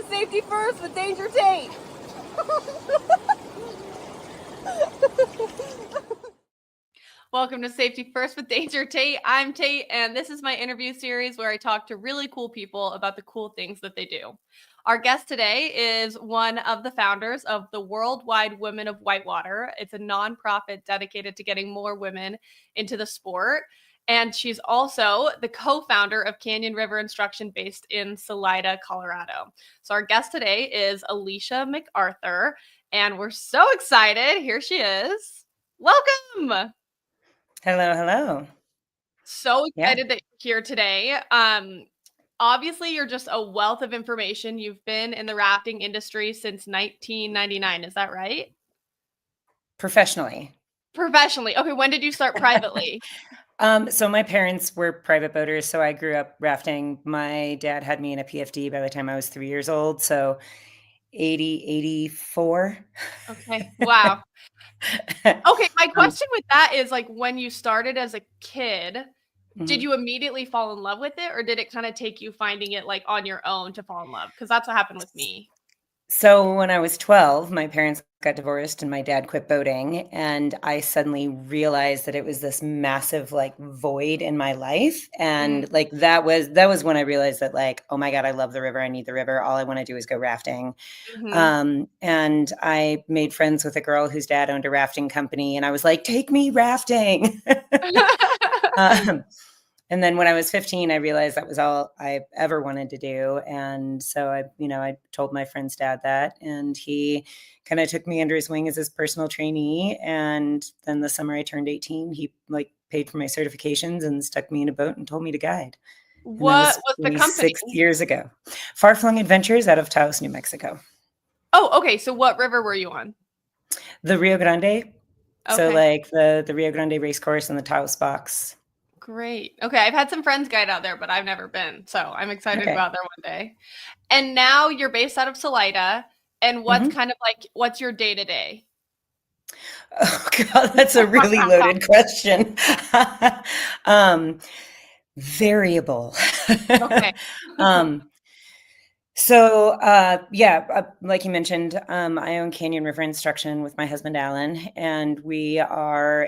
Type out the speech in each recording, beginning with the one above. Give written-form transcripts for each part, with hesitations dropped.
Safety First with Danger Tate. Welcome to Safety First with Danger Tate. I'm Tate, and this is my interview series where I talk to really cool people about the cool things that they do. Our guest today is one of the founders of the Worldwide Women of Whitewater. It's a nonprofit dedicated to getting more women into the sport. And she's also the co-founder of Canyon River Instruction based in Salida, Colorado. So our guest today is Elisha McArthur, and we're so excited. Here she is. Welcome. Hello, hello. So excited that you're here today. Obviously, you're just a wealth of information. You've been in the rafting industry since 1999. Is that right? Professionally. Professionally. Okay, when did you start privately? So my parents were private boaters, so I grew up rafting. My dad had me in a PFD by the time I was 3 years old, so 84. Okay, wow. Okay, my question with that is, like, when you started as a kid, did you immediately fall in love with it, or did it kind of take you finding it, like, on your own to fall in love? Because that's what happened with me. So when I was 12, my parents got divorced and my dad quit boating, and I suddenly realized that it was this massive like void in my life, and like that was when I realized that like, oh my God, I love the river. I need the river. All I want to do is go rafting. And I made friends with a girl whose dad owned a rafting company, and I was like, take me rafting. And then when I was 15, I realized that was all I ever wanted to do. And so I told my friend's dad that, and he kind of took me under his wing as his personal trainee. And then the summer I turned 18, he like paid for my certifications and stuck me in a boat and told me to guide. What was the company? 6 years ago. Far Flung Adventures out of Taos, New Mexico. Oh, okay. So what river were you on? The Rio Grande. Okay. So like the Rio Grande race course and the Taos box. Great. Okay. I've had some friends guide out there, but I've never been. So I'm excited to go out there one day. And now you're based out of Salida. And what's kind of like, what's your day to day? Oh God, that's a really loaded question. Variable. Okay. Like you mentioned, I own Canyon River Instruction with my husband, Alan, and we are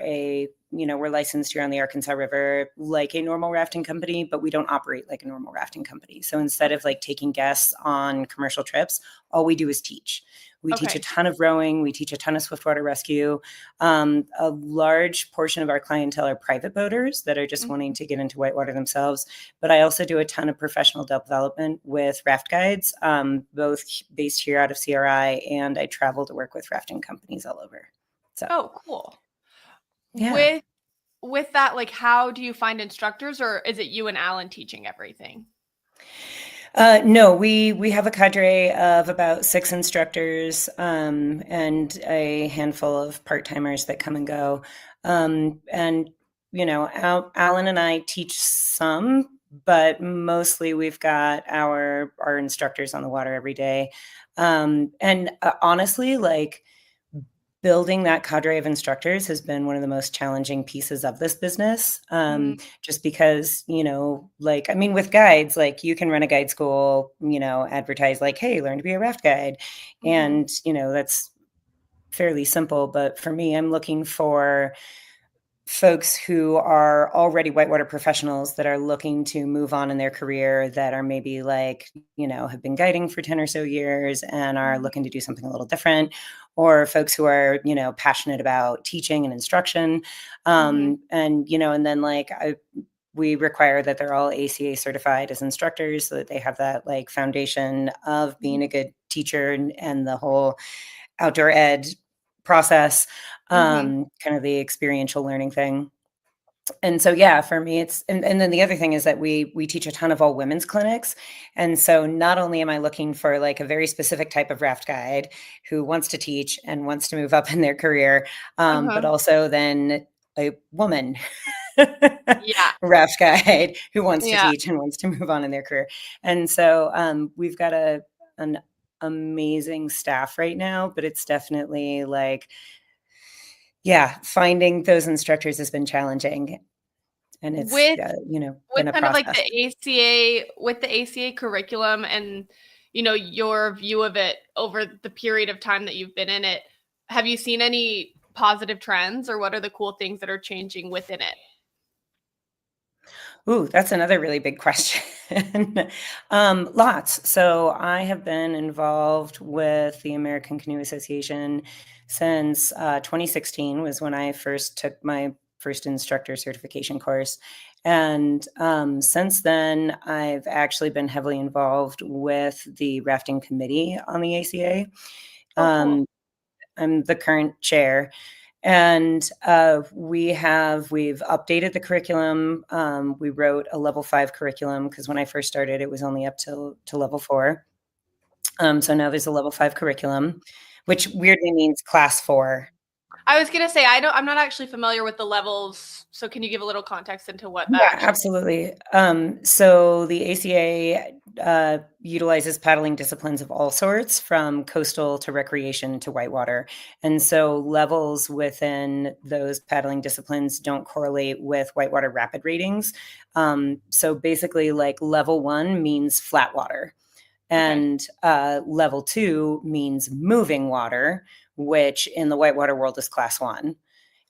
we're licensed here on the Arkansas River like a normal rafting company, but we don't operate like a normal rafting company. So instead of like taking guests on commercial trips, all we do is teach. We teach a ton of rowing. We teach a ton of swiftwater rescue. A large portion of our clientele are private boaters that are just wanting to get into whitewater themselves. But I also do a ton of professional development with raft guides, both based here out of CRI, and I travel to work with rafting companies all over. So. Oh, cool. Yeah. With that, like, how do you find instructors, or is it you and Alan teaching everything? No, we have a cadre of about 6 instructors and a handful of part-timers that come and go. And, Alan and I teach some, but mostly we've got our instructors on the water every day. Honestly, like, building that cadre of instructors has been one of the most challenging pieces of this business. Just because, with guides, like you can run a guide school, advertise like, hey, learn to be a raft guide. And, that's fairly simple. But for me, I'm looking for folks who are already whitewater professionals that are looking to move on in their career, that are maybe like, have been guiding for 10 or so years and are looking to do something a little different, or folks who are, passionate about teaching and instruction. And then like we require that they're all ACA certified as instructors so that they have that like foundation of being a good teacher and the whole outdoor ed process, kind of the experiential learning thing. And so, for me, it's, and then the other thing is that we teach a ton of all women's clinics. And so not only am I looking for like a very specific type of raft guide who wants to teach and wants to move up in their career, but also then a woman raft guide who wants to teach and wants to move on in their career. And so we've got an amazing staff right now, but it's definitely like, finding those instructors has been challenging, and it's with been a kind process. of like the ACA curriculum, and your view of it over the period of time that you've been in it. Have you seen any positive trends, or what are the cool things that are changing within it? Ooh, that's another really big question. Lots. So I have been involved with the American Canoe Association since 2016 was when I first took my first instructor certification course. And since then, I've actually been heavily involved with the rafting committee on the ACA. Oh, cool. Um, I'm the current chair. And we've updated the curriculum. We wrote a level 5 curriculum because when I first started, it was only up to level 4. So now there's a level 5 curriculum, which weirdly means class 4. I was gonna say I'm not actually familiar with the levels, so can you give a little context into what that Yeah, actually? absolutely. So the ACA utilizes paddling disciplines of all sorts, from coastal to recreation to whitewater. And so levels within those paddling disciplines don't correlate with whitewater rapid ratings. So basically, like level 1 means flat water, Okay. and level 2 means moving water, which in the whitewater world is class 1.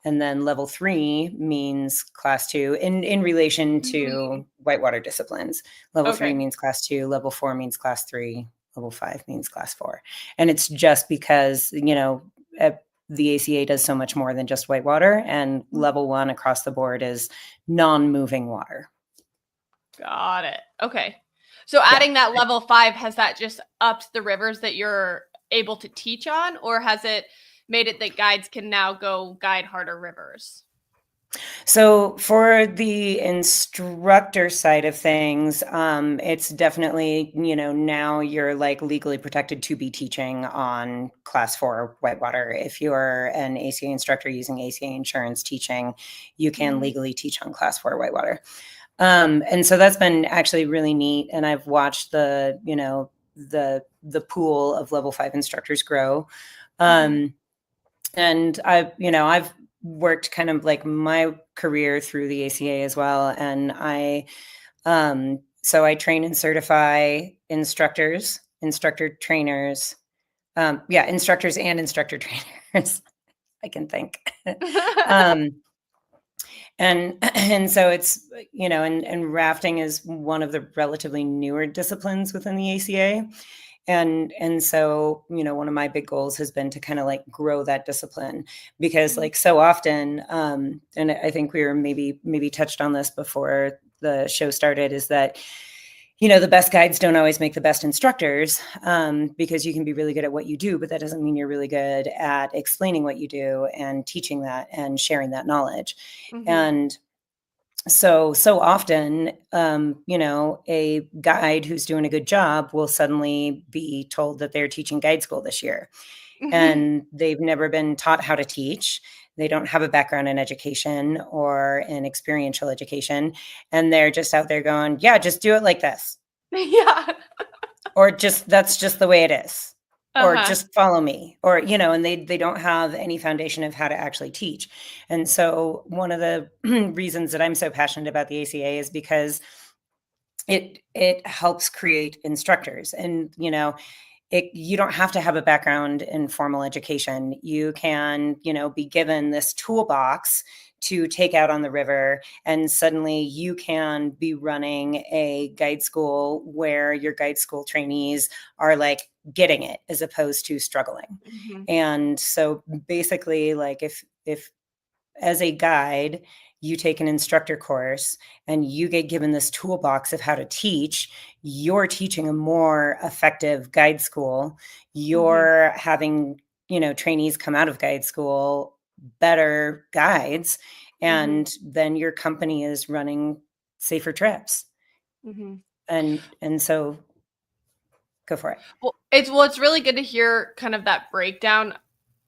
And then level 3 means class 2 in relation Mhm. to whitewater disciplines. Level 3 Okay. means class 2, level 4 means class 3, level 5 means class 4. And it's just because, the ACA does so much more than just whitewater, and level 1 across the board is non-moving water. Got it. Okay. So Yeah. adding that level 5, has that just upped the rivers that you're able to teach on, or has it made it that guides can now go guide harder rivers? So for the instructor side of things, it's definitely, now you're like legally protected to be teaching on class 4 whitewater. If you're an ACA instructor using ACA insurance teaching, you can Mhm. legally teach on class 4 whitewater. And so that's been actually really neat. And I've watched the pool of level 5 instructors grow. Mhm. Um, and I've worked kind of like my career through the ACA as well. And so I train and certify instructors, instructor trainers, instructors and instructor trainers. I can think. um, and so it's, and rafting is one of the relatively newer disciplines within the ACA. And so, one of my big goals has been to kind of like grow that discipline, because Mhm. like so often, and I think we were maybe touched on this before the show started, is that the best guides don't always make the best instructors, because you can be really good at what you do, but that doesn't mean you're really good at explaining what you do and teaching that and sharing that knowledge. Mhm. And so often, a guide who's doing a good job will suddenly be told that they're teaching guide school this year, Mhm. and they've never been taught how to teach. They don't have a background in education or in experiential education, and they're just out there going, "Yeah, just do it like this," Yeah. or "Just that's just the way it is," or Uh-huh. "Just follow me," or and they don't have any foundation of how to actually teach. And so one of the reasons that I'm so passionate about the ACA is because it helps create instructors. And you don't have to have a background in formal education. You can be given this toolbox to take out on the river, and suddenly you can be running a guide school where your guide school trainees are like getting it as opposed to struggling. Mhm. And so basically, like, if as a guide, you take an instructor course and you get given this toolbox of how to teach, you're teaching a more effective guide school. Mhm. You're having, trainees come out of guide school better guides, Mhm. and then your company is running safer trips. Mhm. And so go for it. It's really good to hear kind of that breakdown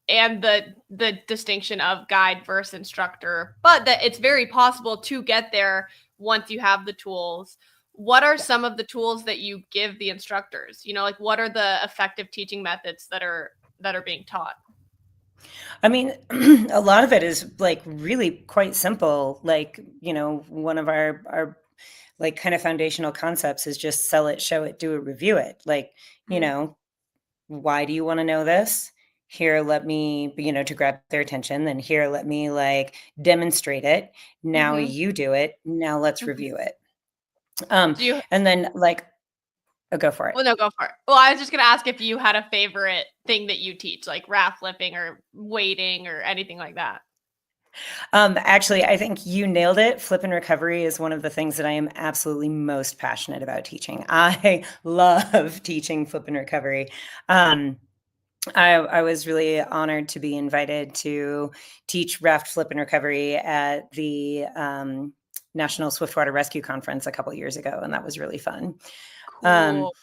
and the distinction of guide versus instructor, but that it's very possible to get there once you have the tools. What are some of the tools that you give the instructors? Like what are the effective teaching methods that are being taught? I mean, a lot of it is like really quite simple. Like, one of our like kind of foundational concepts is just sell it, show it, do it, review it. Like, you know, why do you want to know this? Here, let me, to grab their attention. Then here, let me like demonstrate it. Now Mm-hmm. you do it. Now let's Mm-hmm. review it. Do you? And then like, oh, go for it. Well, no, go for it. Well, I was just gonna ask if you had a favorite thing that you teach, like raft flipping or wading or anything like that. Actually, I think you nailed it. Flip and recovery is one of the things that I am absolutely most passionate about teaching. I love teaching flip and recovery. I was really honored to be invited to teach raft flip and recovery at the National Swiftwater Rescue Conference a couple years ago, and that was really fun. Um, Cool.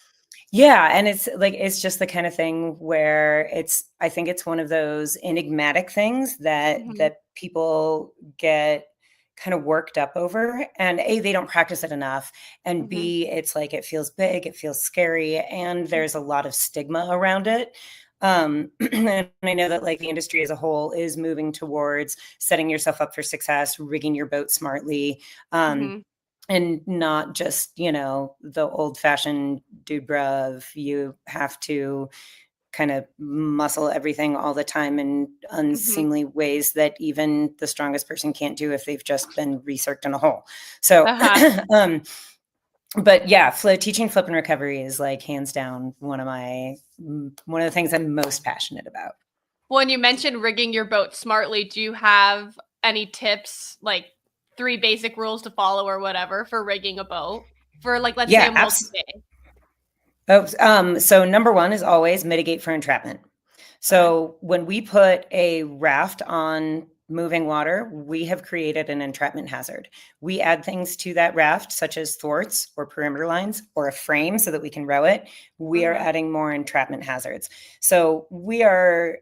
yeah, and it's like it's just the kind of thing where I think it's one of those enigmatic things that Mm-hmm. that people get kind of worked up over, and A, they don't practice it enough, and Mm-hmm. B, it's like it feels big, it feels scary, and there's a lot of stigma around it. And I know that like the industry as a whole is moving towards setting yourself up for success, rigging your boat smartly. Mm-hmm. And not just, the old fashioned dude bruh of you have to kind of muscle everything all the time in Mm-hmm. unseemly ways that even the strongest person can't do if they've just been recirced in a hole. So, Uh-huh. um, but yeah, teaching flip and recovery is like hands down one of the things I'm most passionate about. When you mentioned rigging your boat smartly, do you have any tips, like 3 basic rules to follow or whatever for rigging a boat for like, let's say a Yeah, multi-day? so number one is always mitigate for entrapment. Okay. So when we put a raft on moving water, we have created an entrapment hazard. We add things to that raft, such as thwarts or perimeter lines or a frame so that we can row it. We are Uh-huh. adding more entrapment hazards. So we are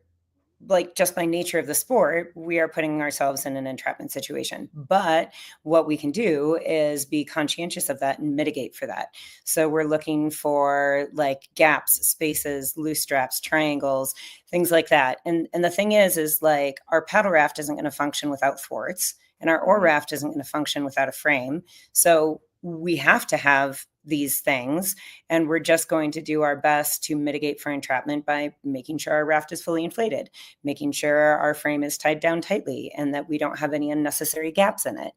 like just by nature of the sport, we are putting ourselves in an entrapment situation. But what we can do is be conscientious of that and mitigate for that. So we're looking for like gaps, spaces, loose straps, triangles, things like that. And the thing is like our paddle raft isn't going to function without thwarts, and our oar Mm-hmm. raft isn't going to function without a frame. So we have to have these things, and we're just going to do our best to mitigate for entrapment by making sure our raft is fully inflated, making sure our frame is tied down tightly and that we don't have any unnecessary gaps in it.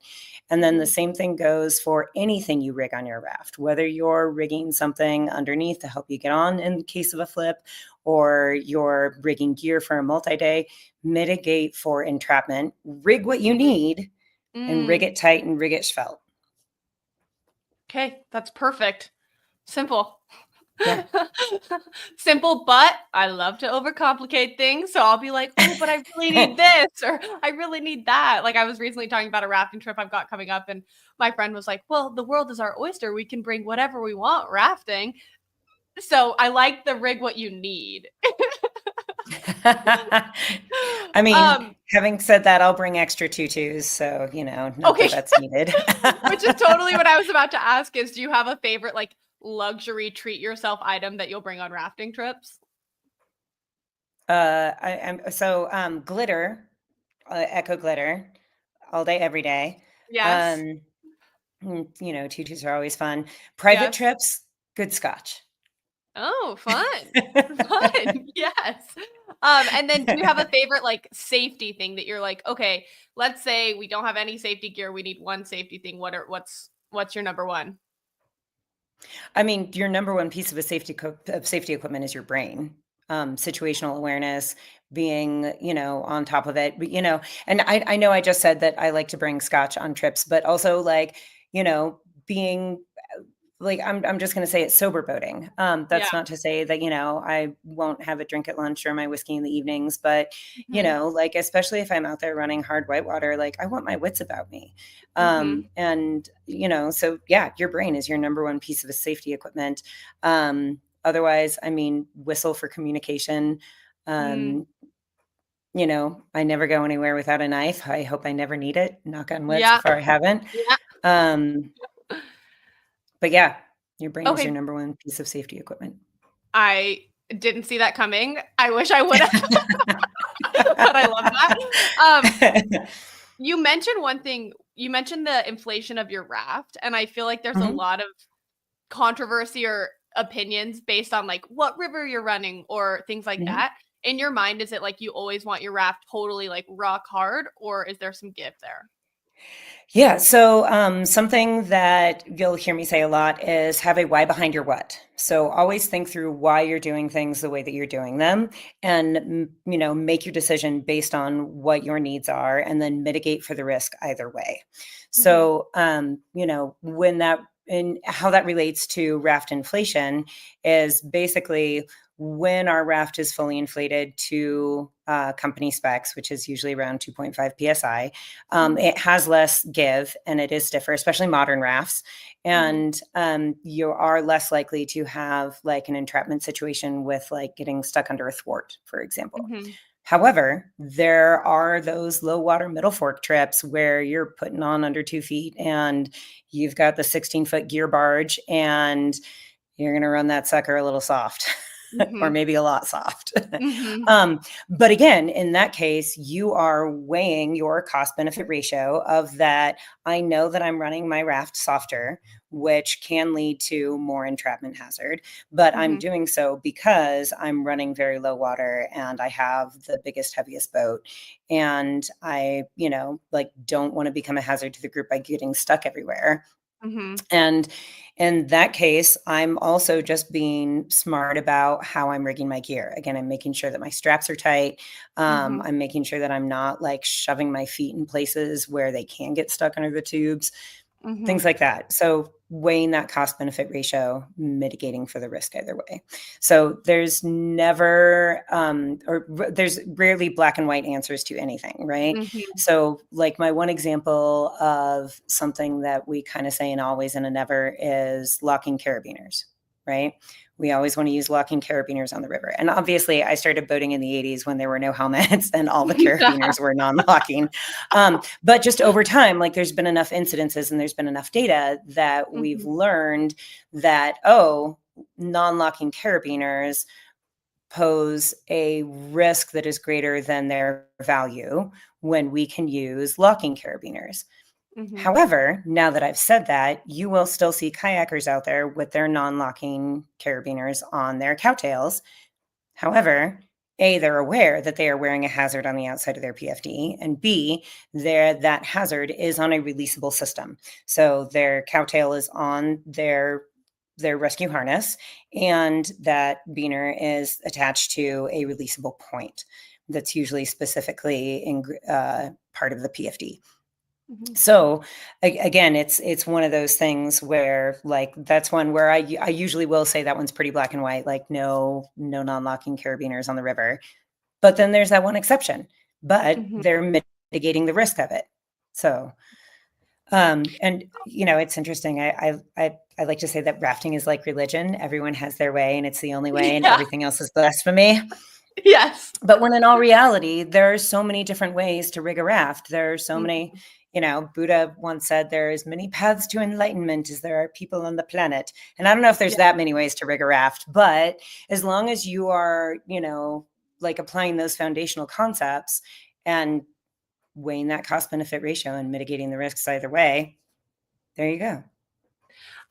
And then the Mm-hmm. same thing goes for anything you rig on your raft, whether you're rigging something underneath to help you get on in case of a flip, or you're rigging gear for a multi-day. Mitigate for entrapment, rig what you need, and rig Mm. it tight and rig it svelte. Okay, that's perfect. Simple. Yeah. Simple, but I love to overcomplicate things. So I'll be like, oh, but I really need this or I really need that. Like I was recently talking about a rafting trip I've got coming up, and my friend was like, well, the world is our oyster. We can bring whatever we want rafting. So I like the rig what you need. I mean, um, having said that, I'll bring extra tutus. So, not okay. that that's needed. Which is totally what I was about to ask is, do you have a favorite like luxury treat yourself item that you'll bring on rafting trips? Glitter, Echo glitter, all day, every day. Yes. Um, tutus are always fun. Private Yes. trips, good scotch. Oh, fun. Fun. Yes. And then do you have a favorite like safety thing that you're like, okay, let's say we don't have any safety gear, we need one safety thing. What's your number one? I mean, your number one piece of safety equipment is your brain. Situational awareness, being, on top of it. But, and I know I just said that I like to bring scotch on trips, but also like, being like I'm just going to say it's sober boating. Yeah. That's not to say that I won't have a drink at lunch or my whiskey in the evenings, but Mhm. like especially if I'm out there running hard whitewater, like I want my wits about me. Mhm. And so yeah, your brain is your number one piece of safety equipment. Otherwise, I mean, whistle for communication. Mm. Um, I never go anywhere without a knife. I hope I never need it. Knock on wood, so Yeah. far I haven't. Yeah. Um, But yeah, your brain is your Okay. number one piece of safety equipment. I didn't see that coming. I wish I would have, but I love that. You mentioned one thing. You mentioned the inflation of your raft, and I feel like there's a Mhm. lot of controversy or opinions based on like what river you're running or things like that. In your mind, is it like you always want your raft totally like rock hard, or is there some give there? Yeah. So something that you'll hear me say a lot is have a why behind your what. So always think through why you're doing things the way that you're doing them, and make your decision based on what your needs are, and then mitigate for the risk either way. Mm-hmm. So when that and how that relates to raft inflation is basically when our raft is fully inflated to company specs, which is usually around 2.5 psi. It has less give and it is stiffer, especially modern rafts. Mm-hmm. And you are less likely to have like an entrapment situation with like getting stuck under a thwart, for example. Mm-hmm. However, there are those low water middle fork trips where you're putting on under 2 feet and you've got the 16-foot gear barge and you're going to run that sucker a little soft. Or Mm-hmm. maybe a lot soft. Mm-hmm. But again, in that case, you are weighing your cost benefit ratio of that. I know that I'm running my raft softer, which can lead to more entrapment hazard, but I'm Mm-hmm. doing so because I'm running very low water and I have the biggest, heaviest boat. And I, like don't want to become a hazard to the group by getting stuck everywhere. Mm-hmm. And in that case, I'm also just being smart about how I'm rigging my gear. Again, I'm making sure that my straps are tight. Mm-hmm. I'm making sure that I'm not like shoving my feet in places where they can get stuck under the tubes, Mm-hmm. things like that. So weighing that cost benefit ratio, mitigating for the risk either way. So there's never, there's rarely black and white answers to anything, right? Mm-hmm. So like my one example of something that we kind of say an always and a never is locking carabiners, right? We always want to use locking carabiners on the river. And obviously I started boating in the 80s when there were no helmets and all the carabiners were non-locking. But just over time, like there's been enough incidences and there's been enough data that we've Mm-hmm. learned that, non-locking carabiners pose a risk that is greater than their value when we can use locking carabiners. Mm-hmm. However, now that I've said that, you will still see kayakers out there with their non-locking carabiners on their cowtails. However, A, they're aware that they are wearing a hazard on the outside of their PFD, and B, that hazard is on a releasable system. So their cowtail is on their rescue harness, and that beaner is attached to a releasable point that's usually specifically in part of the PFD. Mm-hmm. So again, it's one of those things where like that's one where I usually will say that one's pretty black and white, like no non-locking carabiners on the river. But then there's that one exception, but Mm-hmm. they're mitigating the risk of it. So and it's interesting. I like to say that rafting is like religion. Everyone has their way and it's the only way and Yeah. everything else is blasphemy. Yes. But when in all reality, there are so many different ways to rig a raft. There are so many, Mm-hmm. Buddha once said there are as many paths to enlightenment as there are people on the planet. And I don't know if there's Yeah. that many ways to rig a raft, but as long as you are, like applying those foundational concepts and weighing that cost benefit ratio and mitigating the risks either way, there you go.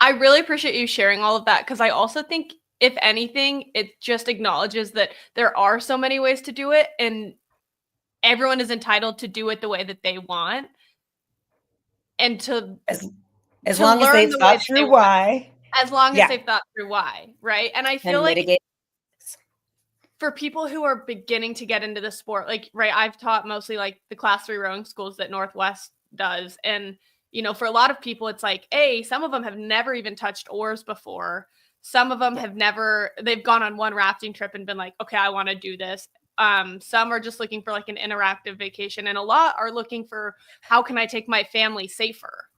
I really appreciate you sharing all of that because I also think, if anything, it just acknowledges that there are so many ways to do it and everyone is entitled to do it the way that they want and to As to long as learn they've the way thought that they through want, why, as long as yeah, they've thought through why, right? And I feel and like mitigate. for people who are beginning to get into the sport, like, right, I've taught mostly like the class 3 rowing schools that Northwest does. And, for a lot of people, it's like, some of them have never even touched oars before. Some of them Yeah. they've gone on one rafting trip and been like, okay, I want to do this. Some are just looking for like an interactive vacation. And a lot are looking for, how can I take my family safer?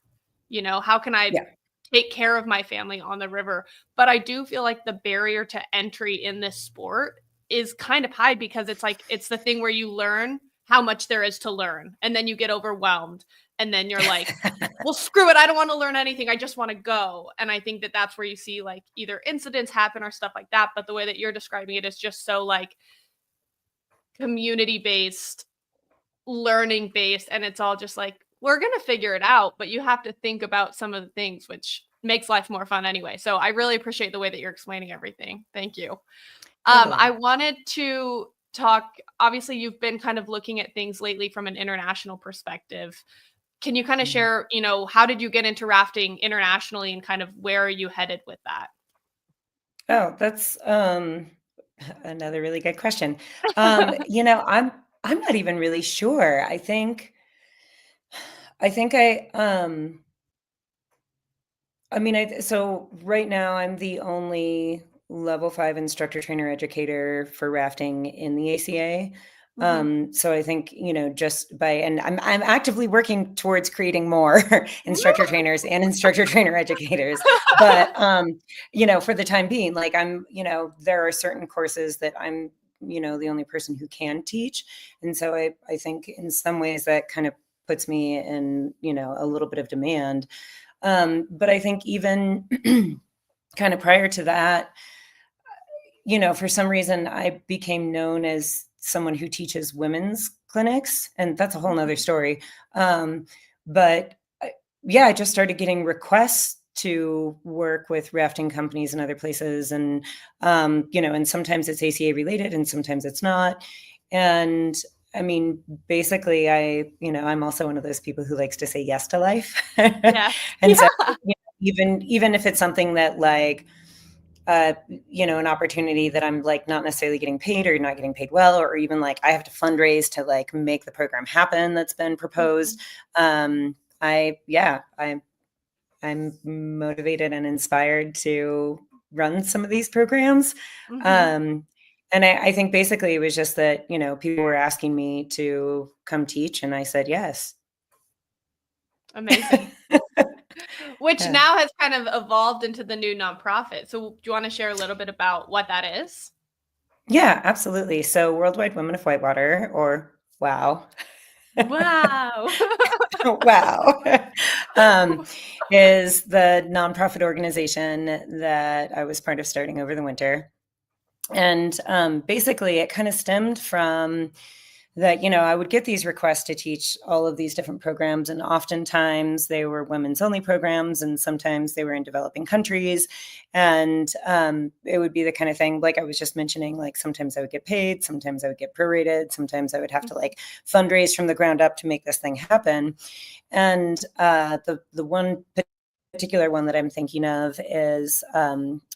How can I Yeah. take care of my family on the river? But I do feel like the barrier to entry in this sport is kind of high because it's like, it's the thing where you learn how much there is to learn and then you get overwhelmed and then you're like, well, screw it, I don't want to learn anything, I just want to go. And I think that that's where you see like either incidents happen or stuff like that. But the way that you're describing it is just so like community based, learning based, and it's all just like, we're going to figure it out, but you have to think about some of the things which makes life more fun anyway. So I really appreciate the way that you're explaining everything. Thank you. Totally. I wanted to talk, obviously you've been kind of looking at things lately from an international perspective. Can you kind of share, how did you get into rafting internationally and kind of where are you headed with that? Oh, that's another really good question. I'm not even really sure. So right now I'm the only level 5 instructor trainer educator for rafting in the ACA. Mhm. So I think, just and I'm actively working towards creating more instructor trainers and instructor trainer educators. But for the time being, like there are certain courses that I'm, the only person who can teach. And so I think in some ways that kind of puts me in, a little bit of demand. But I think even kind of prior to that, for some reason I became known as someone who teaches women's clinics, and that's a whole nother story. But yeah, I just started getting requests to work with rafting companies and other places. And, and sometimes it's ACA related and sometimes it's not. And I mean, basically I'm also one of those people who likes to say yes to life. Yeah. And so, Yeah. even if it's something that like, an opportunity that I'm like not necessarily getting paid or not getting paid well, or even like I have to fundraise to like make the program happen that's been proposed. Mhm. I'm motivated and inspired to run some of these programs. Mhm. And I think basically it was just that, people were asking me to come teach and I said yes. Amazing. Which Yeah. now has kind of evolved into the new nonprofit. So do you want to share a little bit about what that is? Yeah, absolutely. So Worldwide Women of Whitewater, or WOW. Wow. Wow. um, is the nonprofit organization that I was part of starting over the winter. And basically, it kind of stemmed from that, I would get these requests to teach all of these different programs. And oftentimes they were women's only programs, and sometimes they were in developing countries. And it would be the kind of thing, like I was just mentioning, like sometimes I would get paid, sometimes I would get prorated, sometimes I would have to like fundraise from the ground up to make this thing happen. And the one particular one that I'm thinking of is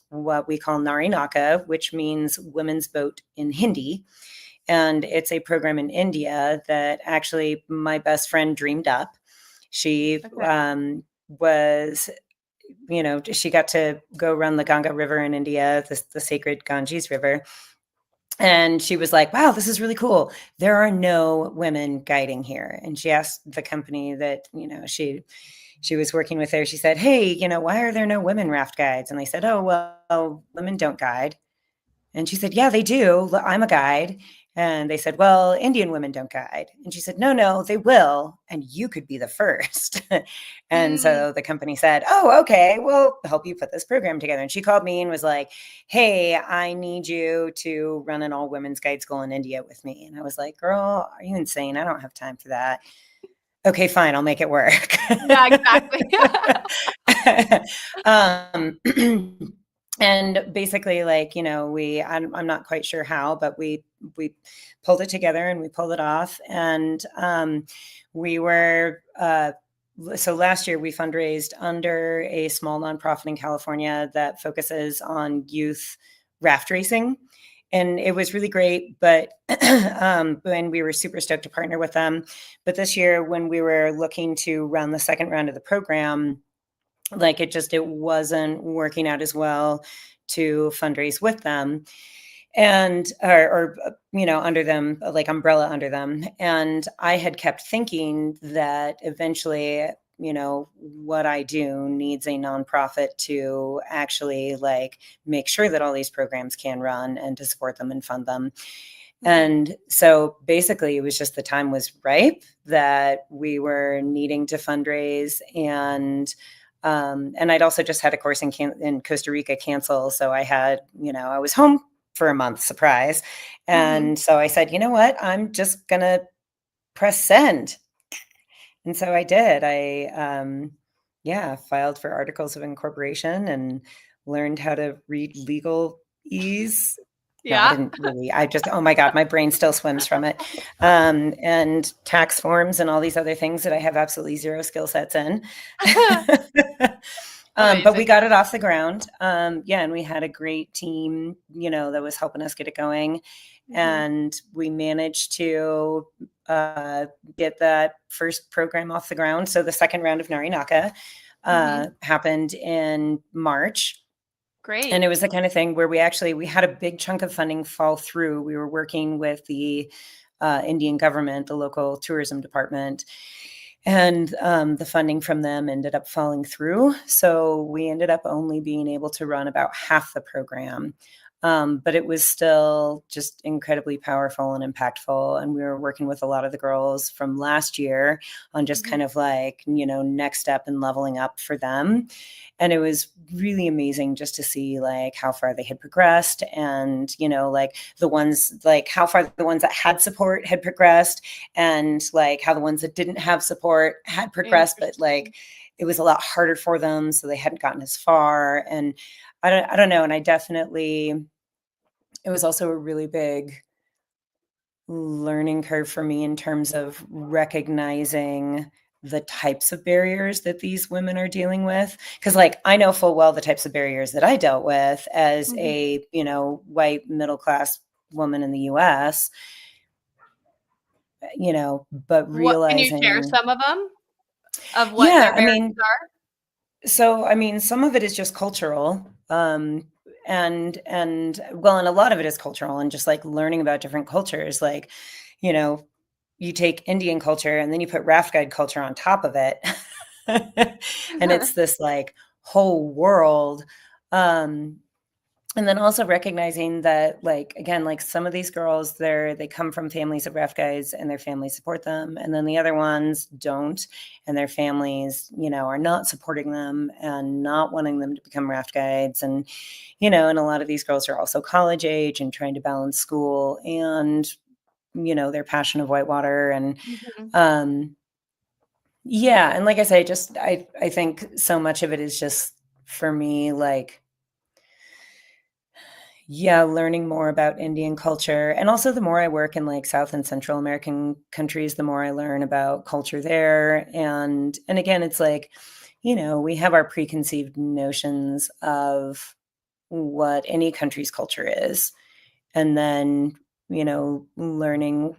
what we call Nari Naka, which means women's boat in Hindi. And it's a program in India that actually my best friend dreamed up. She Okay. was, she got to go run the Ganga River in India, the sacred Ganges River. And she was like, wow, this is really cool. There are no women guiding here. And she asked the company that, she was working with there. She said, hey, why are there no women raft guides? And they said, oh, well, women don't guide. And she said, yeah, they do. I'm a guide. And they said, well, Indian women don't guide. And she said, no, they will. And you could be the first. And Mm. so the company said, oh, okay, we'll help you put this program together. And she called me and was like, hey, I need you to run an all women's guide school in India with me. And I was like, girl, are you insane? I don't have time for that. Okay, fine, I'll make it work. Yeah, exactly. um, and basically, like, I'm not quite sure how, but we pulled it together and we pulled it off. And we were so last year we fundraised under a small nonprofit in California that focuses on youth raft racing. And it was really great, but when we were super stoked to partner with them. But this year, when we were looking to run the second round of the program, like it wasn't working out as well to fundraise with them and or under them, like umbrella under them. And I had kept thinking that eventually, what I do needs a nonprofit to actually like make sure that all these programs can run and to support them and fund them. And so basically it was just the time was ripe that we were needing to fundraise. And I'd also just had a course in Costa Rica cancel. So I had, I was home for a month, surprise. Mhm. And so I said, you know what, I'm just going to press send. And so I did. yeah, filed for articles of incorporation and learned how to read legalese. No, I Yeah. didn't really. I just, oh my God, my brain still swims from it. And tax forms and all these other things that I have absolutely zero skill sets in. But we Amazing. got it off the ground. Yeah, and we had a great team, that was helping us get it going. Mhm. And we managed to get that first program off the ground. So the second round of Narinaka Mhm. happened in March. And Great. it was the kind of thing where we had a big chunk of funding fall through. We were working with the Indian government, the local tourism department, and the funding from them ended up falling through. So we ended up only being able to run about half the program. But it was still just incredibly powerful and impactful. And we were working with a lot of the girls from last year on just Mhm. kind of like, next step and leveling up for them. And it was really amazing just to see like how far they had progressed, and like the ones, like how far the ones that had support had progressed, and like how the ones that didn't have support had progressed, but Interesting. like it was a lot harder for them, so they hadn't gotten as far. And I don't know, and I definitely, it was also a really big learning curve for me in terms of recognizing the types of barriers that these women are dealing with. Because, like, I know full well the types of barriers that I dealt with as Mhm. a, white middle class woman in the US, but What can you share realizing, some of them of what yeah, their I barriers mean, are? so I mean, some of it is just cultural. And well, and a lot of it is cultural and just like learning about different cultures. Like, you know, you take Indian culture and then you put raft guide culture on top of it. And it's this like whole world. Um, and then also recognizing that, like, again, like some of these girls, they come from families of raft guides and their families support them, and then the other ones don't, and their families, are not supporting them and not wanting them to become raft guides. And and a lot of these girls are also college age and trying to balance school and their passion of whitewater. And Mhm. um yeah, and like I say, just I think so much of it is just, for me, like, yeah, learning more about Indian culture. And also the more I work in like South and Central American countries, the more I learn about culture there. And again, it's like, we have our preconceived notions of what any country's culture is. And then, learning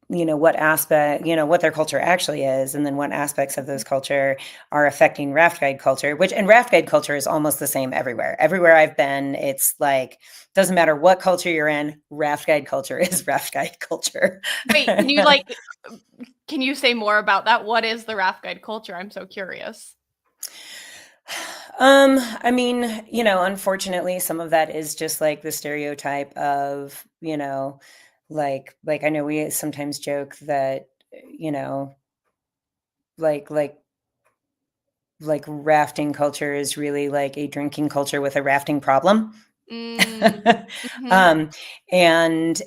what aspect, what their culture actually is, and then what aspects of those Mhm. culture are affecting raft guide culture, and raft guide culture is almost the same everywhere. Everywhere I've been, it's like, doesn't matter what culture you're in, raft guide culture is raft guide culture. Wait, can you say more about that? What is the raft guide culture? I'm so curious. I mean, unfortunately, some of that is just like the stereotype of, like I know we sometimes joke that, you know, like rafting culture is really like a drinking culture with a rafting problem. Mm. Mhm. um, and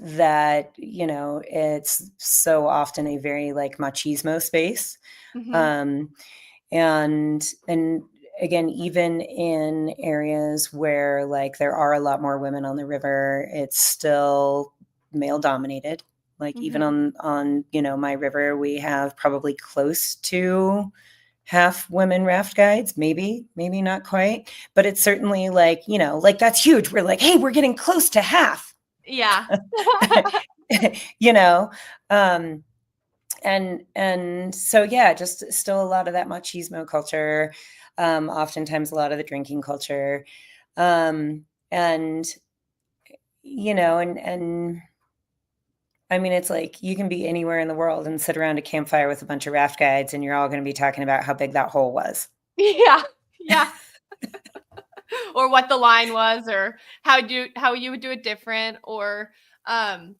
that, it's so often a very like machismo space. Mhm. um, and again, even in areas where like there are a lot more women on the river, it's still male dominated. Like even Mhm. on my river, we have probably close to half women raft guides, maybe not quite, but it's certainly like, like that's huge. We're like, hey, we're getting close to half. Yeah. you know um and so, yeah, just still a lot of that machismo culture, oftentimes a lot of the drinking culture, and and I mean, it's like you can be anywhere in the world and sit around a campfire with a bunch of raft guides, and you're all going to be talking about how big that hole was. Yeah. Yeah. Or what the line was, or how you would do it different, or um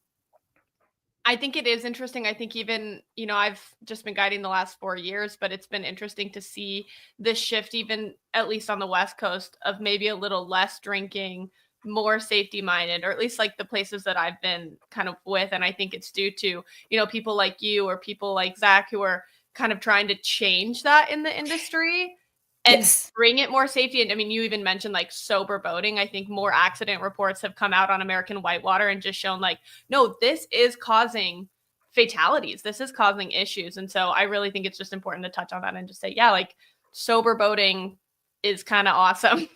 I think it is interesting. I think even, I've just been guiding the last 4 years, but it's been interesting to see this shift, even at least on the West Coast, of maybe a little less drinking more safety minded, or at least like the places that I've been kind of with. And I think it's due to, people like you or people like Zach who are kind of trying to change that in the industry and Yes. bring it more safety. And I mean, you even mentioned like sober boating. I think more accident reports have come out on American whitewater and just shown like, no, this is causing fatalities. This is causing issues. And so I really think it's just important to touch on that and just say, yeah, like sober boating is kind of awesome.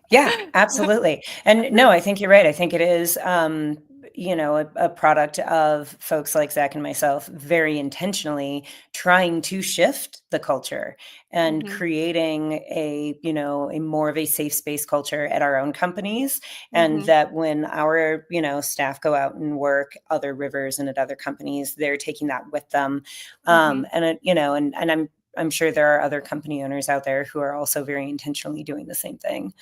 Yeah, absolutely. And no, I think you're right. I think it is, a product of folks like Zach and myself very intentionally trying to shift the culture and Mhm, creating a more of a safe space culture at our own companies. And mhm, that when our, staff go out and work other rivers and at other companies, they're taking that with them. mhm, And I'm sure there are other company owners out there who are also very intentionally doing the same thing.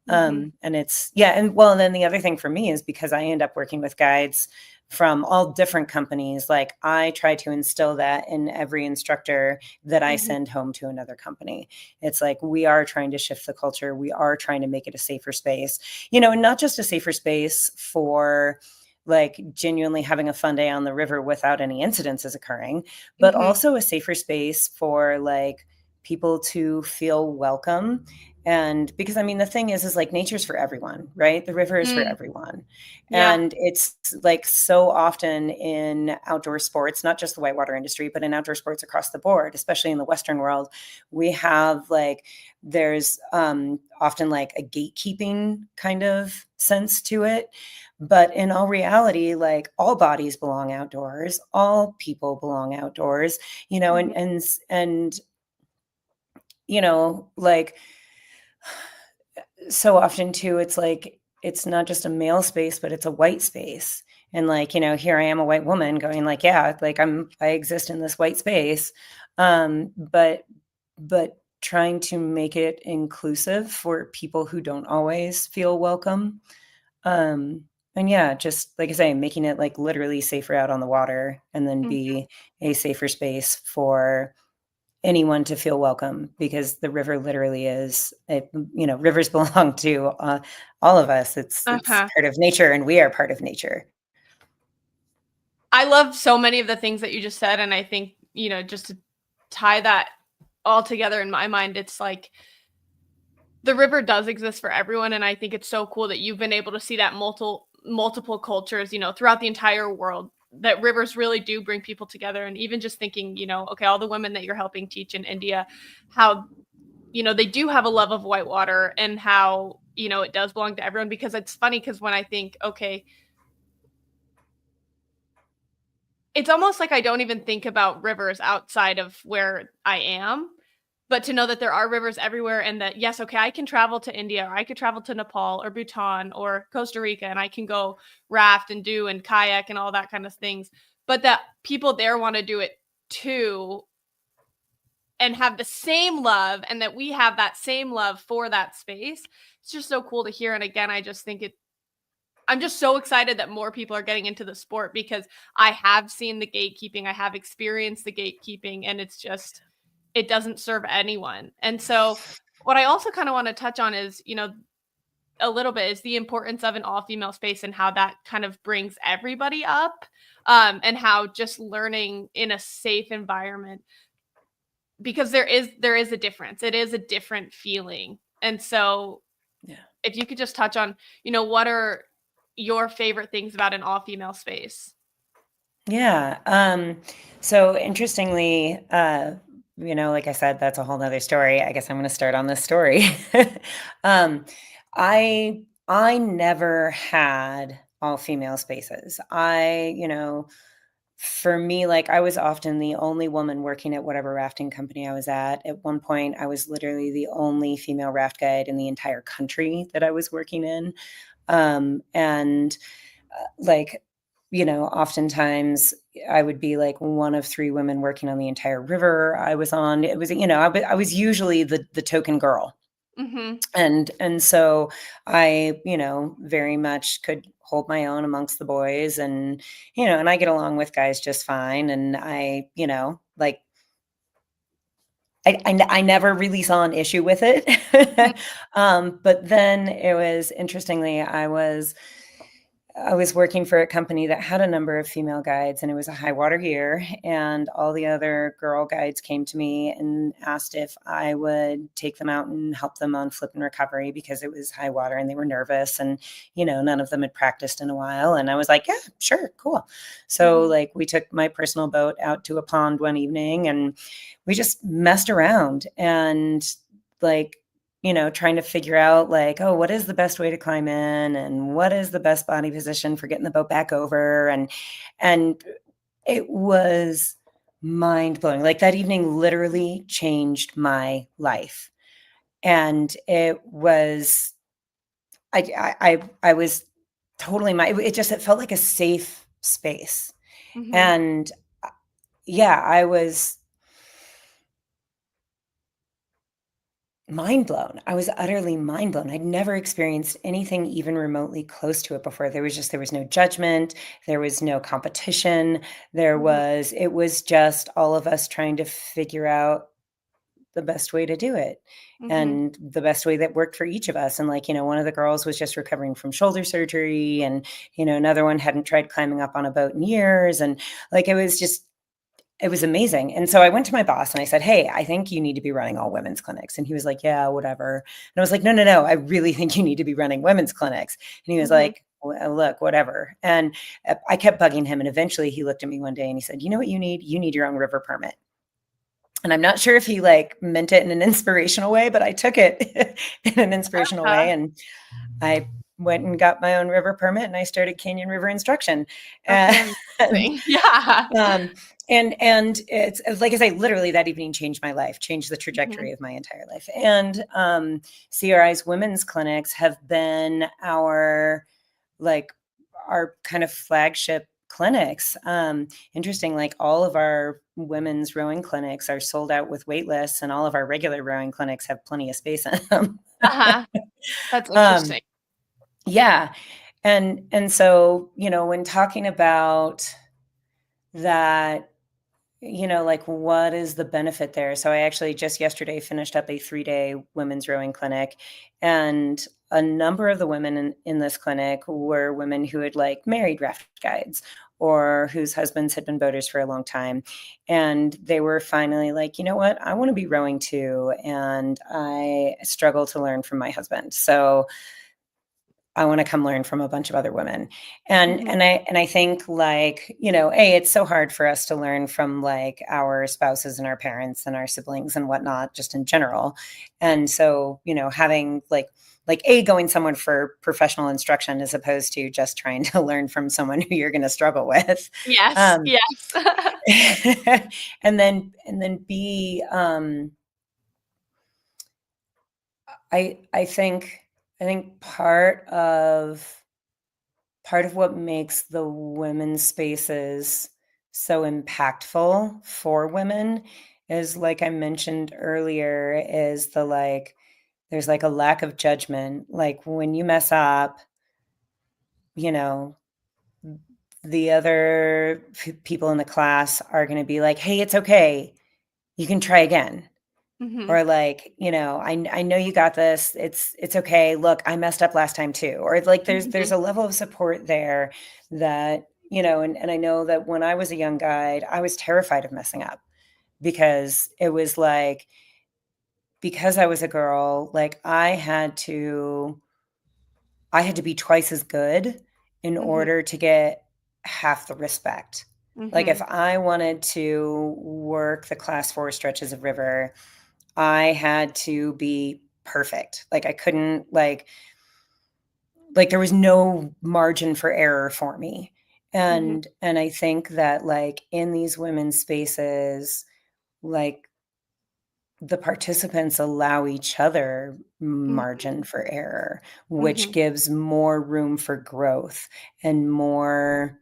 mhm, And it's, yeah. And well, and then the other thing for me is because I end up working with guides from all different companies, like I try to instill that in every instructor that I mhm, send home to another company. It's like, we are trying to shift the culture. We are trying to make it a safer space, and not just a safer space for like genuinely having a fun day on the river without any incidences occurring, but mhm, also a safer space for like people to feel welcome. And because I mean, the thing is like nature's for everyone, right? The river is for mm, everyone. yeah, And it's like so often in outdoor sports, not just the whitewater industry, but in outdoor sports across the board, especially in the Western world, we have like, there's often like a gatekeeping kind of sense to it. But in all reality, like all bodies belong outdoors, all people belong outdoors, mhm, and like so often too, it's like it's not just a male space, but it's a white space. And like, here I am, a white woman going like, yeah, like I exist in this white space. But trying to make it inclusive for people who don't always feel welcome. Um, and yeah, just like I say, making it like literally safer out on the water and then mhm. be a safer space for anyone to feel welcome, because the river literally is rivers belong to all of us. It's Uh-huh. part of nature and we are part of nature. I love so many of the things that you just said, and I think, just to tie that all together in my mind, it's like the river does exist for everyone, and I think it's so cool that you've been able to see that multiple cultures, throughout the entire world, that rivers really do bring people together. And even just thinking, okay, all the women that you're helping teach in India, how they do have a love of whitewater, and how, it does belong to everyone. Because it's funny, because when I think, okay, it's almost like I don't even think about rivers outside of where I am, but to know that there are rivers everywhere, and that, yes, okay, I can travel to India, or I could travel to Nepal or Bhutan or Costa Rica, and I can go raft and do and kayak and all that kind of things, but that people there want to do it too, and have the same love, and that we have that same love for that space. It's just so cool to hear. And again, I just think I'm just so excited that more people are getting into the sport, because I have seen the gatekeeping, I have experienced the gatekeeping, and it's just, it doesn't serve anyone. And so what I also kind of want to touch on is, a little bit, is the importance of an all-female space, and how that kind of brings everybody up, and how just learning in a safe environment, because there is a difference. It is a different feeling. And so Yeah. if you could just touch on, what are your favorite things about an all-female space? Yeah. So interestingly, like I said, that's a whole nother story. I guess I'm going to start on this story. um, I never had all female spaces. For me, like I was often the only woman working at whatever rafting company I was at. At one point, I was literally the only female raft guide in the entire country that I was working in. And like, oftentimes I would be like one of three women working on the entire river I was on. It was, I was usually the token girl. Mhm. And so I, very much could hold my own amongst the boys, and, and I get along with guys just fine. And I, like I never really saw an issue with it. Mhm. But then it was, interestingly, I was working for a company that had a number of female guides, and it was a high water year. And all the other girl guides came to me and asked if I would take them out and help them on flip and recovery because it was high water and they were nervous. And, none of them had practiced in a while. And I was like, yeah, sure, cool. So, Mhm. like, we took my personal boat out to a pond one evening and we just messed around and, like, trying to figure out like, oh, what is the best way to climb in and what is the best body position for getting the boat back over. And it was mind blowing. Like that evening literally changed my life. And it was, I was totally it felt like a safe space. Mhm. And yeah, I was mind blown. I was utterly mind blown. I'd never experienced anything even remotely close to it before. There was no judgment, there was no competition. Mhm. It was just all of us trying to figure out the best way to do it Mhm. and the best way that worked for each of us. And like, one of the girls was just recovering from shoulder surgery and, another one hadn't tried climbing up on a boat in years. And like, it was amazing. And so I went to my boss and I said, "Hey, I think you need to be running all women's clinics." And he was like, "Yeah, whatever." And I was like, "No, no, no. I really think you need to be running women's clinics." And he was Mhm. like, "Well, look, whatever." And I kept bugging him. And eventually he looked at me one day and he said, "You know what you need? You need your own river permit." And I'm not sure if he like meant it in an inspirational way, but I took it in an inspirational way. Uh, And I went and got my own river permit and I started Canyon River instruction. okay, And amazing. Yeah. um, and it's like I say, literally that evening changed my life, changed the Mhm. trajectory of my entire life. And CRI's women's clinics have been like our kind of flagship clinics. Interesting, like all of our women's rowing clinics are sold out with wait lists, and all of our regular rowing clinics have plenty of space in them. Uh-huh. That's um, interesting. yeah, and so when talking about that, like what is the benefit there? So I actually just yesterday finished up a 3-day women's rowing clinic, and a number of the women in this clinic were women who had like married raft guides or whose husbands had been boaters for a long time. And they were finally like, you know what? I want to be rowing too. And I struggle to learn from my husband. So I want to come learn from a bunch of other women. And Mhm. I think like, it's so hard for us to learn from like our spouses and our parents and our siblings and whatnot, just in general. And so, having going someone for professional instruction as opposed to just trying to learn from someone who you're going to struggle with. Yes, Um, yes. and then B, I think part of what makes the women's spaces so impactful for women is, like I mentioned earlier, is there's like a lack of judgment. Like when you mess up, you know, the other people in the class are going to be like, "Hey, it's okay. You can try again." Mhm. Or like, I know you got this. It's okay. Look, I messed up last time too. Or like there's Mhm. a level of support there that, and I know that when I was a young guide, I was terrified of messing up because it was like because I was a girl, like I had to be twice as good in Mhm. order to get half the respect. Like if Mhm. I wanted to work the class 4 stretches of river, I had to be perfect. Like I couldn't like there was no margin for error for me. Mhm. And I think that like in these women's spaces, like the participants allow each other Mhm. margin for error, which Mhm. gives more room for growth and more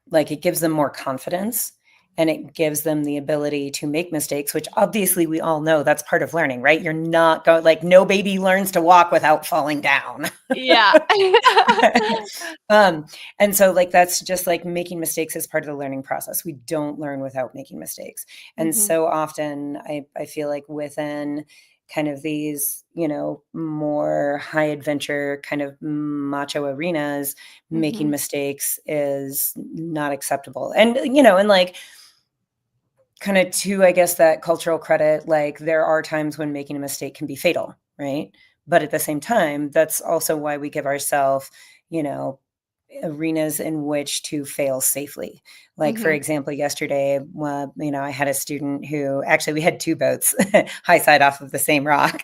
like it gives them more confidence. and it gives them the ability to make mistakes, which obviously we all know that's part of learning, right? You're not going, like, no baby learns to walk without falling down. Yeah. And so like, that's just like making mistakes is part of the learning process. We don't learn without making mistakes. And Mhm. so often I feel like within kind of these, more high adventure kind of macho arenas, making Mhm. mistakes is not acceptable. And like, kind of to, I guess, that cultural credit, like there are times when making a mistake can be fatal, right? But at the same time, that's also why we give ourselves, you know, arenas in which to fail safely. Like, for Mhm. example, yesterday, I had a student who actually we had two boats high side off of the same rock.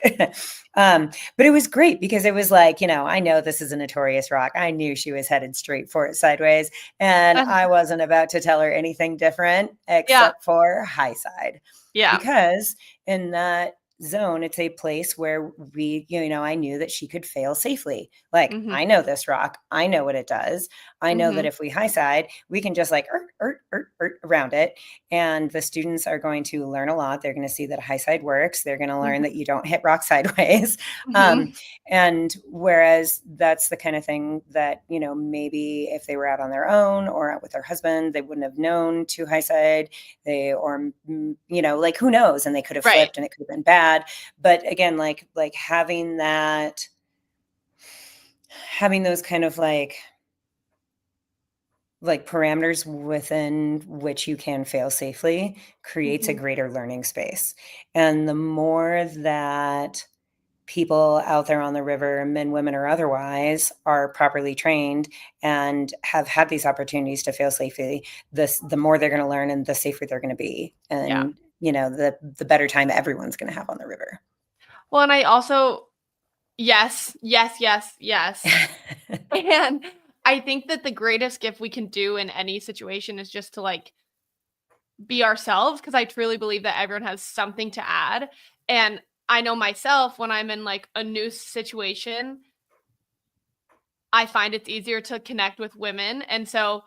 But it was great because it was like, I know this is a notorious rock. I knew she was headed straight for it sideways. And I wasn't about to tell her anything different Yeah. except for high side. Yeah. Because in that zone, it's a place where I knew that she could fail safely. Like, Mhm. I know this rock. I know what it does. I know that Mhm. if we high side, we can just like around it. And the students are going to learn a lot. They're going to see that high side works. They're going to learn Mhm. that you don't hit rock sideways. Um, Mhm. and whereas that's the kind of thing that, maybe if they were out on their own or out with their husband, they wouldn't have known to high side. Like, who knows? And they could have Right. flipped and it could have been bad. But again, like having those kind of like parameters within which you can fail safely creates a Mhm. greater learning space. And the more that people out there on the river, men, women, or otherwise, are properly trained and have had these opportunities to fail safely, the more they're going to learn and the safer they're going to be. Yeah. And, the better time everyone's going to have on the river. Well, and I also yes, yes, yes, yes. And I think that the greatest gift we can do in any situation is just to, like, be ourselves, because I truly believe that everyone has something to add, and I know myself when I'm in, like, a new situation, I find it's easier to connect with women, and so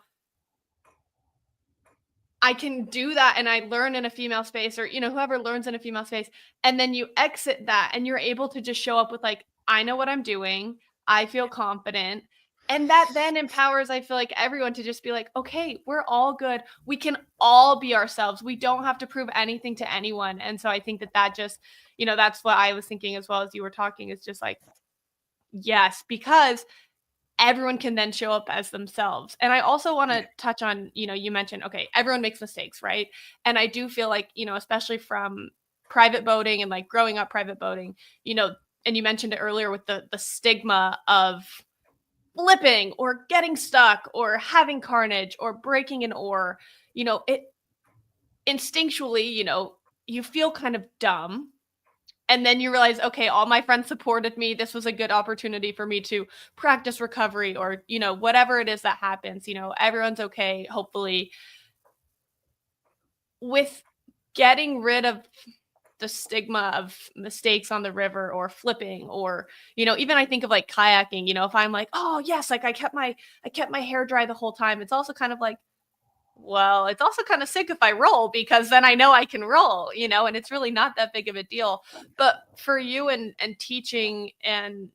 I can do that and I learn in a female space, or, whoever learns in a female space, and then you exit that and you're able to just show up with like, I know what I'm doing. I feel confident. And that then empowers, I feel like, everyone to just be like, okay, we're all good. We can all be ourselves. We don't have to prove anything to anyone. And so I think that just, that's what I was thinking as well as you were talking, is just like, yes, because everyone can then show up as themselves. And I also want Yeah. to touch on, you mentioned, okay, everyone makes mistakes, right? And I do feel like, especially from private boating and like growing up private boating, and you mentioned it earlier with the stigma of flipping or getting stuck or having carnage or breaking an oar, it instinctually, you feel kind of dumb, and then you realize, okay, all my friends supported me. This was a good opportunity for me to practice recovery, or, whatever it is that happens, everyone's okay, hopefully. With getting rid of the stigma of mistakes on the river or flipping, or, even I think of like kayaking, if I'm like, oh yes, like I kept my hair dry the whole time. It's also kind of like, well, it's also kind of sick if I roll, because then I know I can roll, and it's really not that big of a deal. But for you and teaching and,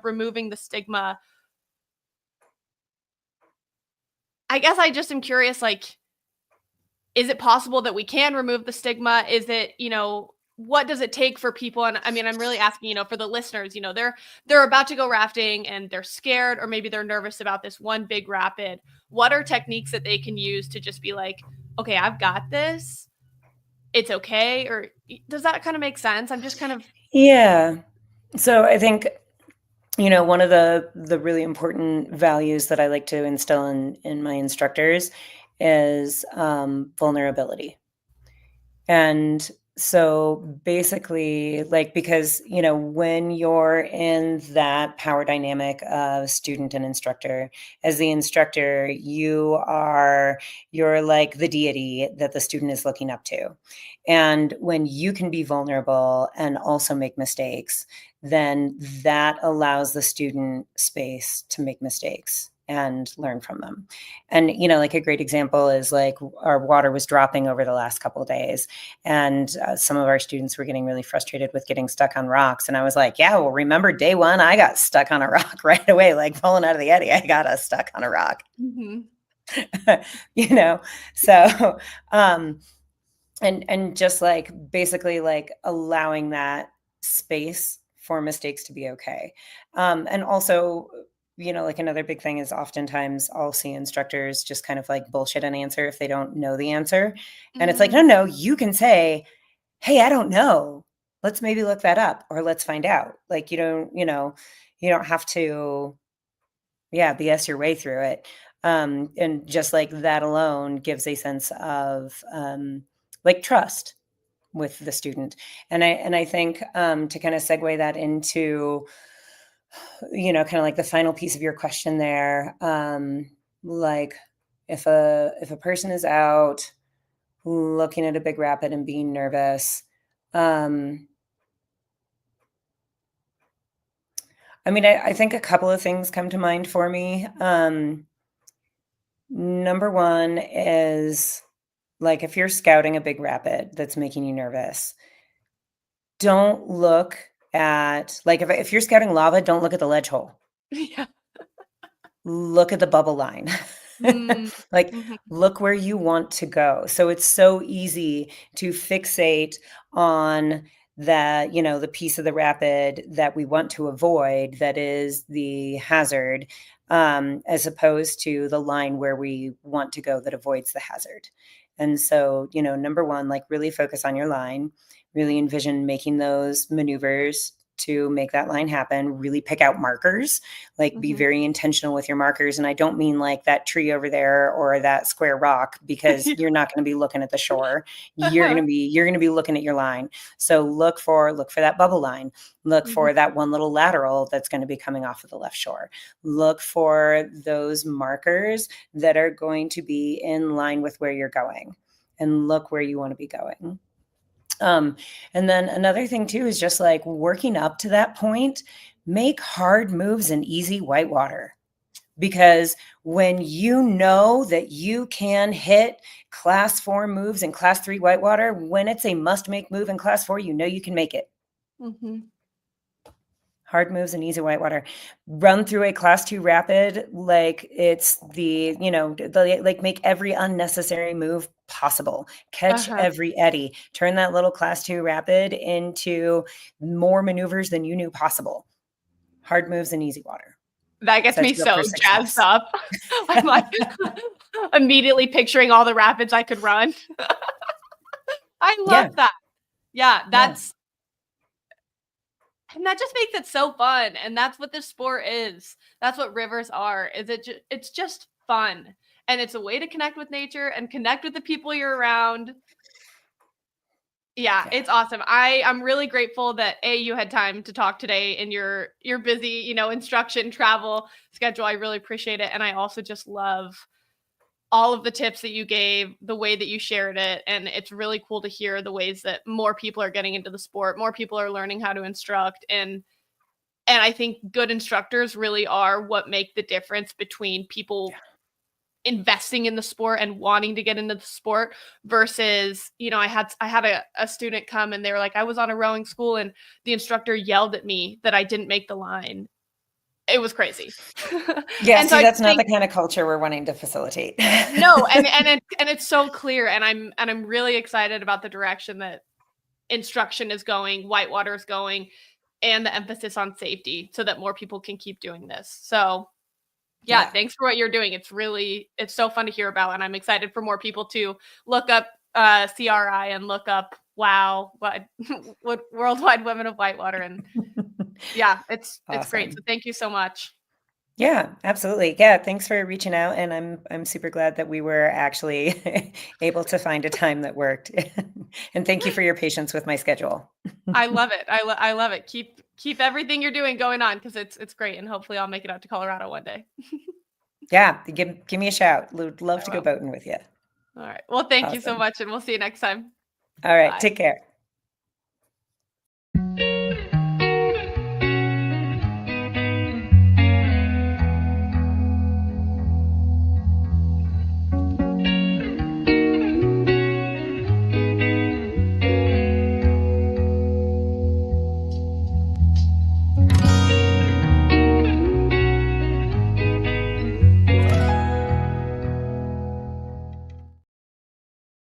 removing the stigma, I guess I just am curious, like, is it possible that we can remove the stigma? Is it, what does it take for people? And I mean, I'm really asking, for the listeners, they're about to go rafting and they're scared, or maybe they're nervous about this one big rapid. What are techniques that they can use to just be like, okay, I've got this, it's okay? Or does that kind of make sense? I'm just kind of Yeah. So I think, one of the really important values that I like to instill in my instructors is vulnerability. And so basically, like, because, when you're in that power dynamic of student and instructor, as the instructor, you're like the deity that the student is looking up to. And when you can be vulnerable and also make mistakes, then that allows the student space to make mistakes and learn from them. And, you know, like a great example is like our water was dropping over the last couple of days, and some of our students were getting really frustrated with getting stuck on rocks. And I was like, yeah, well, remember day one, I got stuck on a rock right away, like falling out of the eddy. I got us stuck on a rock, you know? So, and just like basically like allowing that space for mistakes to be okay. And also, you know, like another big thing is oftentimes I'll see instructors just kind of like bullshit an answer if they don't know the answer. And it's like, no, you can say, hey, I don't know. Let's maybe look that up, or let's find out. Like, you don't have to, BS your way through it. And just like that alone gives a sense of like trust with the student. And I think to kind of segue that into, you know, kind of like the final piece of your question there, like if a person is out looking at a big rapid and being nervous, I mean, I think a couple of things come to mind for me. Number one is like if you're scouting a big rapid that's making you nervous, don't look at like if you're scouting lava, don't look at the ledge hole. Yeah. Look at the bubble line. Like Mhm. look where you want to go. So it's so easy to fixate on that, you know, the piece of the rapid that we want to avoid, that is the hazard, as opposed to the line where we want to go that avoids the hazard. And so, you know, number one, like really focus on your line, really envision making those maneuvers to make that line happen, really pick out markers, like be very intentional with your markers. And I don't mean like that tree over there or that square rock, because you're not going to be looking at the shore. You're going to be looking at your line. So look for that bubble line, look for that one little lateral that's going to be coming off of the left shore. Look for those markers that are going to be in line with where you're going, and look where you want to be going. And then another thing too is just like working up to that point, make hard moves in easy whitewater. Because when you know that you can hit class 4 moves in class 3 whitewater, when it's a must make move in class 4, you know you can make it. Hard moves in easy whitewater. Run through a class 2 rapid like it's the, you know, like make every unnecessary move possible. Catch every eddy. Turn that little class 2 rapid into more maneuvers than you knew possible. Hard moves in easy water. That gets me so jazzed up. I'm like immediately picturing all the rapids I could run. I love that. Yeah, and that just makes it so fun. And that's what this sport is. That's what rivers are. It's just fun. And it's a way to connect with nature and connect with the people you're around. Yeah, it's awesome. I'm really grateful that you had time to talk today in your busy, you know, instruction travel schedule. I really appreciate it. And I also just love all of the tips that you gave, the way that you shared it. And it's really cool to hear the ways that more people are getting into the sport, more people are learning how to instruct. And I think good instructors really are what make the difference between people investing in the sport and wanting to get into the sport versus, you know, I had a student come and they were like, I was on a rowing school and the instructor yelled at me that I didn't make the line. It was crazy. Yeah, and so that's not the kind of culture we're wanting to facilitate. No, and it's so clear, and I'm really excited about the direction that instruction is going, whitewater is going, and the emphasis on safety so that more people can keep doing this. So yeah, thanks for what you're doing. It's so fun to hear about, and I'm excited for more people to look up CRI and look up what Worldwide Women of Whitewater, and yeah, it's great. So thank you so much. Yeah, absolutely. Yeah, thanks for reaching out, and I'm super glad that we were actually able to find a time that worked. And thank you for your patience with my schedule. I love it. I love it. Keep everything you're doing going on, because it's great, and hopefully I'll make it out to Colorado one day. Yeah, give me a shout. Would love to go boating with you. All right. Well, thank you so much, and we'll see you next time. All right, take care.